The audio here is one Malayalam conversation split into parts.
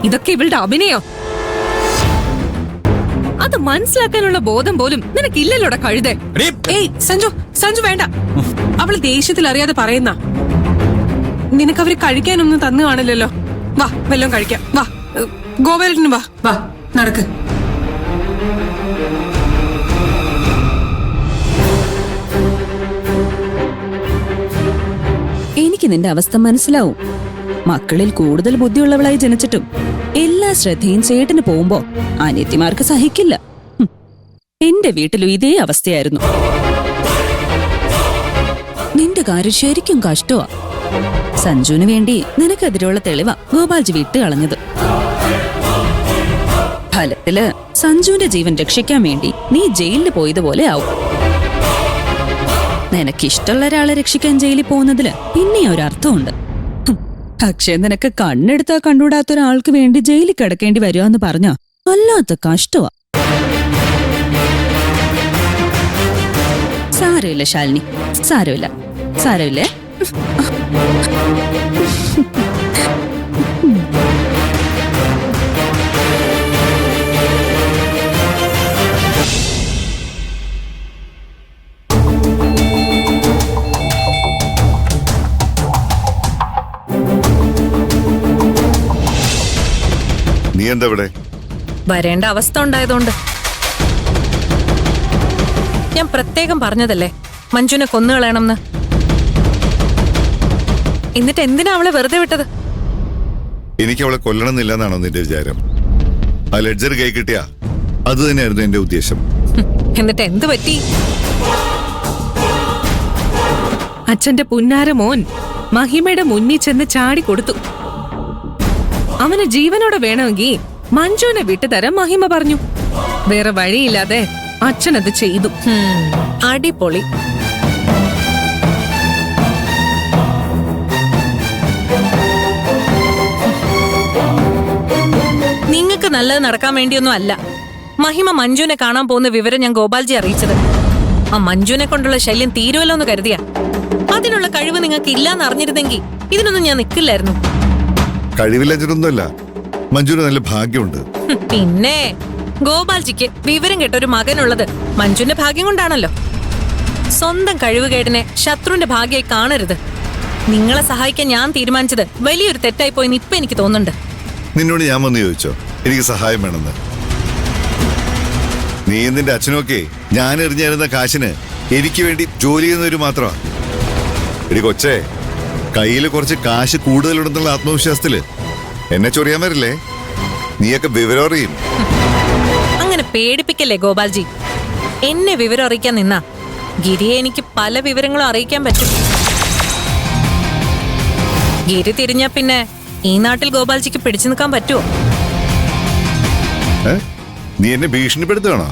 ഇതൊക്കെ ഇവളുടെ അഭിനയോ? അത് മനസ്സിലാക്കാനുള്ള ബോധം പോലും നിനക്കില്ലല്ലോടെ കഴുതേ. ഏയ് സഞ്ജു, സഞ്ജു വേണ്ട. അവള് ദേഷ്യത്തിൽ അറിയാതെ പറയുന്ന. നിനക്കവര് കഴിക്കാനൊന്നും തന്നു കാണില്ലല്ലോ. വാ വല്ലതും കഴിക്കാം. വാ ഗോപാലന് വാ. വാ നടക്ക്. എനിക്ക് നിന്റെ അവസ്ഥ മനസ്സിലാവും. മക്കളിൽ കൂടുതൽ ബുദ്ധിയുള്ളവളായി ജനിച്ചിട്ടും എല്ലാ ശ്രദ്ധയും ചേട്ടന് പോകുമ്പോ അനിയത്തിമാർക്ക് സഹിക്കില്ല. എന്റെ വീട്ടിലും ഇതേ അവസ്ഥയായിരുന്നു. നിന്റെ കാര്യം ശരിക്കും കഷ്ടമാ. സഞ്ജുവിന് വേണ്ടി നിനക്കെതിരെയുള്ള തെളിവാ ഗോപാൽജി വിട്ട് കളഞ്ഞത്. ഫലത്തില് സഞ്ജുവിന്റെ ജീവൻ രക്ഷിക്കാൻ വേണ്ടി നീ ജയിലിൽ പോയതുപോലെ ആവും. നിനക്കിഷ്ടമുള്ള ഒരാളെ രക്ഷിക്കാൻ ജയിലിൽ പോകുന്നതില് പിന്നെ ഒരർത്ഥമുണ്ട്. പക്ഷേ നിനക്ക് കണ്ണെടുത്താ കണ്ടുകൂടാത്ത ഒരാൾക്ക് വേണ്ടി ജയിലിൽ കിടക്കേണ്ടി വരുവാന്ന് പറഞ്ഞാ വല്ലാത്ത കഷ്ടമാ. സാരമില്ല ശാലിനി, സാരമില്ല, സാരമില്ലേ. നീ എന്താ ഇവിടെ? വരേണ്ട അവസ്ഥ ഉണ്ടായതുകൊണ്ട്. ഞാൻ പ്രത്യേകം പറഞ്ഞതല്ലേ മഞ്ജുനെ കൊന്നുകളയണമെന്ന്. എന്നിട്ട് എന്തിനാ അവളെ വെറുതെ വിട്ടത്? എനിക്ക് അവളെ കൊല്ലണമെന്നില്ലെന്നാണോ നിന്റെ വിചാരം? ആ ലെഡ്ജർ കൈ കിട്ടിയാ അത് തന്നെയായിരുന്നു എന്റെ ഉദ്ദേശം. എന്നിട്ട് എന്ത് പറ്റി? അച്ഛന്റെ പുന്നാര മോൻ മഹിമയുടെ മുന്നിൽ ചെന്ന് ചാടി കൊടുത്തു. അവന് ജീവനോടെ വേണമെങ്കിൽ മഞ്ജുവിനെ വിട്ടുതരാൻ മഹിമ പറഞ്ഞു. വേറെ വഴിയില്ലാതെ അച്ഛനത് ചെയ്തു. അടിപൊളി. നിങ്ങൾക്ക് നല്ലത് നടക്കാൻ വേണ്ടിയൊന്നും അല്ല മഹിമ മഞ്ജുവിനെ കാണാൻ പോകുന്ന വിവരം ഞാൻ ഗോപാൽജി അറിയിച്ചത്. ആ മഞ്ജുവിനെ കൊണ്ടുള്ള ശല്യം തീരുവല്ലോ എന്ന് കരുതിയ. അതിനുള്ള കഴിവ് നിങ്ങൾക്ക് ഇല്ലാന്ന് അറിഞ്ഞിരുന്നെങ്കിൽ ഇതിനൊന്നും ഞാൻ നിൽക്കില്ലായിരുന്നു. കഴിവില്ലൊന്നുമല്ല, മഞ്ജുവിന് നല്ല ഭാഗ്യമുണ്ട്. പിന്നെ ഗോപാൽജിക്ക് വിവരം കേട്ടൊരു മകനുള്ളത് മഞ്ജുവിന്റെ ഭാഗ്യം കൊണ്ടാണല്ലോ. സ്വന്തം കഴിവുകേടിനെ ശത്രുവിന്റെ ഭാഗ്യമായി കാണരുത്. നിങ്ങളെ സഹായിക്കാൻ ഞാൻ തീരുമാനിച്ചത് വലിയൊരു തെറ്റായി പോയിന്ന് ഇപ്പൊ എനിക്ക് തോന്നുന്നുണ്ട്. നിന്നോട് ഞാൻ വന്ന് ചോദിച്ചോ എനിക്ക് സഹായം വേണമെന്ന്? നീ നിന്റെ അച്ഛനൊക്കെ ഞാൻ എറിഞ്ഞിരുന്ന കാശിന് എനിക്ക് വേണ്ടി ജോലി ചെയ്യുന്നവര് മാത്രമാ. എടി കൊച്ചേ, കയ്യിൽ കുറച്ച് കാശ് കൂടുതലുണ്ടെന്നുള്ള ആത്മവിശ്വാസത്തില് എന്നെ ചൊറിയാൻ വരില്ലേ? നീയൊക്കെ വിവരം അറിയും. അങ്ങനെ പേടിപ്പിക്കല്ലേ ഗോപാൽജി. എന്നെ വിവരം അറിയിക്കാൻ നിന്നാ ഗിരിയെ എനിക്ക് പല വിവരങ്ങളും അറിയിക്കാൻ പറ്റും. ഗിരി തിരിഞ്ഞാ പിന്നെ ഈ നാട്ടിൽ ഗോപാൽജിക്ക് പിടിച്ചു നിൽക്കാൻ പറ്റുമോ? നീ എന്നെ ഭീഷണിപ്പെടുത്തുകയാണോ?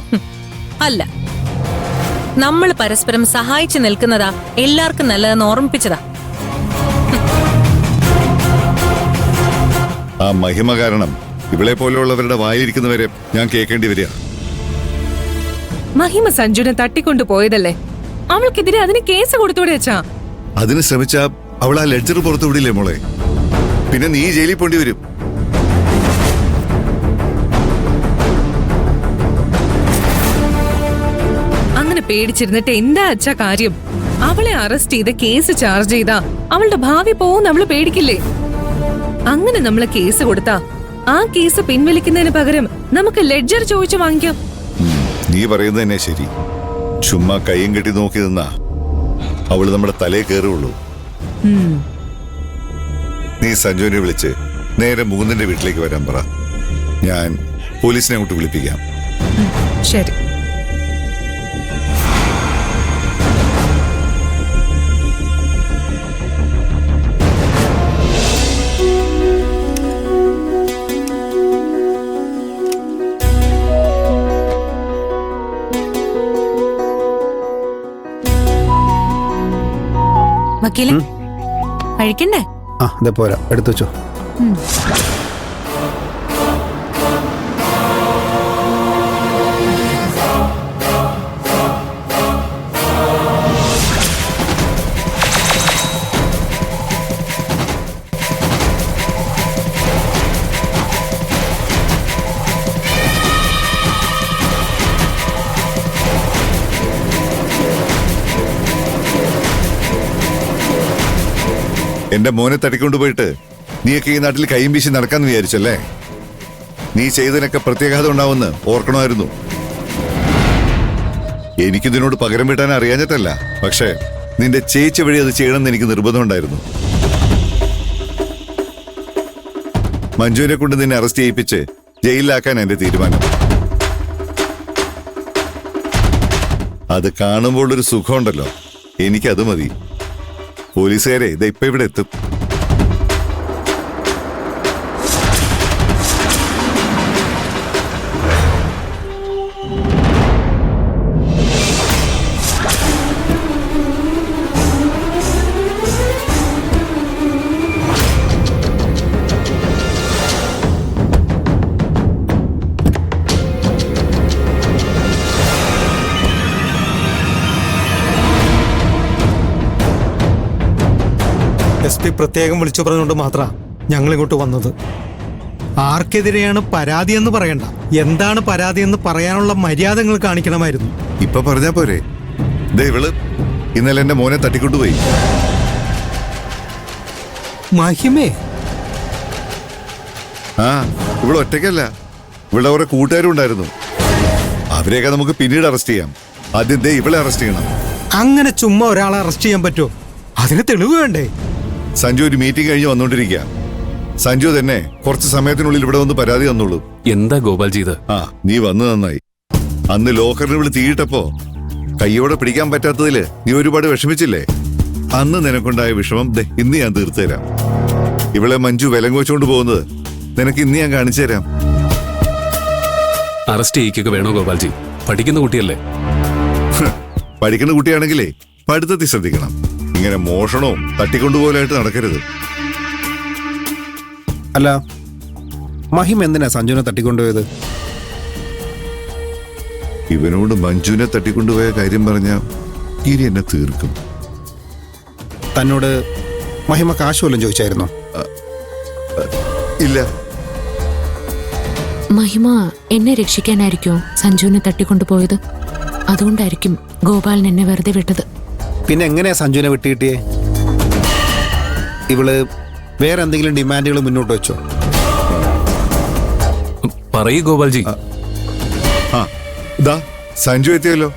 അല്ല, നമ്മൾ പരസ്പരം സഹായിച്ചു നിൽക്കുന്നതാ എല്ലാവർക്കും നല്ലതെന്ന് ഓർമ്മിപ്പിച്ചതാ. ആ മഹിമ കാരണം ഇവളെ പോലെയുള്ളവരുടെ വായിരിക്കുന്നവരെ ഞാൻ കേൾക്കേണ്ടി വരിക. മഹിമ സഞ്ജുനെ തട്ടിക്കൊണ്ടു പോയതല്ലേ, അവൾക്കെതിരെ അതിന് കേസ് കൊടുത്തൂടെ അച്ഛാ? അതിന് ശ്രമിച്ച അവൾ ആ ലെഡ്ജർ പുറത്തു വിടില്ലേ മോളെ? പിന്നെ നീ ജയിലിൽ പോണ്ടി വരും. അങ്ങനെ പേടിച്ചിരുന്നിട്ട് എന്താ അച്ഛാ കാര്യം? അവളെ അറസ്റ്റ് ചെയ്ത് കേസ് ചാർജ് ചെയ്താ അവളുടെ ഭാവി പോകുന്ന അവള് പേടിക്കില്ലേ? അങ്ങനെ നമ്മള് കേസ് കൊടുത്താ ആ കേസ് പിൻവലിക്കുന്നതിന് പകരം നമുക്ക് ലെഡ്ജർ ചോദിച്ചു വാങ്ങിക്കാം. നീ പറയുന്നത് തന്നെ ശരി. ചുമ്മാ കയ്യും കെട്ടി നോക്കി നിന്നാ അവള് നമ്മുടെ തലയെ കയറുള്ളൂ. നീ സഞ്ജുവിനെ വിളിച്ച് നേരെ മൂന്നിന്റെ വീട്ടിലേക്ക് വരാൻ പറ. ഞാൻ പോലീസിനെ അങ്ങോട്ട് വിളിപ്പിക്കാം. ശരി. വക്കീലെ, കഴിക്കണ്ടേ? ആ പോരാ, എടുത്തു വെച്ചോ. എന്റെ മോനെ തട്ടിക്കൊണ്ടുപോയിട്ട് നീയൊക്കെ ഈ നാട്ടിൽ കൈയും വീശി നടക്കാന്ന് വിചാരിച്ചല്ലേ? നീ ചെയ്തതിനൊക്കെ പ്രത്യാഘാതം ഉണ്ടാവുമെന്ന് ഓർക്കണമായിരുന്നു. എനിക്കിതിനോട് പകരം വീട്ടാൻ അറിയാഞ്ഞിട്ടല്ല, പക്ഷേ നിന്റെ ചേച്ചി വഴി അത് ചെയ്യണമെന്ന് എനിക്ക് നിർബന്ധമുണ്ടായിരുന്നു. മഞ്ജുവിനെ കൊണ്ട് നിന്നെ അറസ്റ്റ് ചെയ്യിപ്പിച്ച് ജയിലിലാക്കാൻ എന്റെ തീരുമാനം. അത് കാണുമ്പോൾ ഒരു സുഖമുണ്ടല്ലോ, എനിക്കത് മതി. പോലീസുകാരെ ഇത് ഇപ്പൊ ഇവിടെ എത്തും. SP പ്രത്യേകം വിളിച്ചു പറഞ്ഞുകൊണ്ട് മാത്രമാണ് ഞങ്ങൾ ഇങ്ങോട്ട് വന്നത്. ആർക്കെതിരെയാണ് പരാതി എന്ന് പറയണ്ട, എന്താണ് പരാതി എന്ന് പറയാനുള്ള മര്യാദ നിങ്ങൾ കാണിക്കണമായിരുന്നു. ഇപ്പൊ പറഞ്ഞാ പോരെ? ദേ ഇവള് ഇന്നലെ എന്റെ മോനെ തട്ടിക്കൊണ്ടുപോയി. മഹിമേ, ആ, ഇവിടെ ഒറ്റയ്ക്കല്ല, ഇവിടെ കുറെ കൂട്ടുകാരും ഉണ്ടായിരുന്നു. അവരെയൊക്കെ നമുക്ക് പിന്നീട് അറസ്റ്റ് ചെയ്യാം. ആദ്യം ദേ ഇവളെ അറസ്റ്റ് ചെയ്യണം. അങ്ങനെ ചുമ്മാ ഒരാളെ അറസ്റ്റ് ചെയ്യാൻ പറ്റുമോ? അതിന് തെളിവ് വേണ്ടേ? സഞ്ജു ഒരു മീറ്റിംഗ് കഴിഞ്ഞ് വന്നോണ്ടിരിക്കുക. സഞ്ജു തന്നെ കുറച്ച് സമയത്തിനുള്ളിൽ ഇവിടെ വന്ന് പരാതി തന്നോളൂ. എന്താ ഗോപാൽ ചെയ്ത്? ആ, നീ വന്നു നന്നായി. അന്ന് ലോക്കറിന് ഇവിടെ തീയിട്ടപ്പോ കയ്യോടെ പിടിക്കാൻ പറ്റാത്തതില് നീ ഒരുപാട് വിഷമിച്ചില്ലേ? അന്ന് നിനക്കുണ്ടായ വിഷമം ദേ ഇന്ന് ഞാൻ തീർത്തു തരാം. ഇവളെ മഞ്ജു വിലം വെച്ചുകൊണ്ട് പോകുന്നത് നിനക്ക് ഇന്ന് ഞാൻ കാണിച്ചു തരാം. അറസ്റ്റ് ചെയ്യിക്കൊക്കെ വേണോ ഗോപാൽജി? പഠിക്കുന്ന കുട്ടിയല്ലേ? പഠിക്കുന്ന കുട്ടിയാണെങ്കിലേ പഠിത്തത്തിൽ ശ്രദ്ധിക്കണം. ഇങ്ങനെ മോഷണവും തട്ടിക്കൊണ്ടുപോലായിട്ട് നടക്കരുത്. അല്ല, മഹിം എന്തിനാ സഞ്ജുവിനെ തട്ടിക്കൊണ്ടുപോയത്? ഇവനോട് മഞ്ജുവിനെ തട്ടിക്കൊണ്ടുപോയ കാര്യം പറഞ്ഞ ഇനി എന്നെ തീർക്കും. തന്നോട് മഹിമ കാശ് വല്ലതും ചോദിച്ചായിരുന്നോ? ഇല്ല. മഹിമ എന്നെ രക്ഷിക്കാനായിരിക്കോ സഞ്ജുവിനെ തട്ടിക്കൊണ്ടുപോയത്? അതുകൊണ്ടായിരിക്കും ഗോപാലൻ എന്നെ വെറുതെ വിട്ടത്. പിന്നെ എങ്ങനെയാ സഞ്ജുവിനെ വിട്ടുകിട്ടിയേ? ഇവള് വേറെ എന്തെങ്കിലും ഡിമാൻഡുകൾ മുന്നോട്ട് വെച്ചോ? പറയൂ ഗോപാൽജി. ആ, ദാ സഞ്ജു എത്തിയല്ലോ.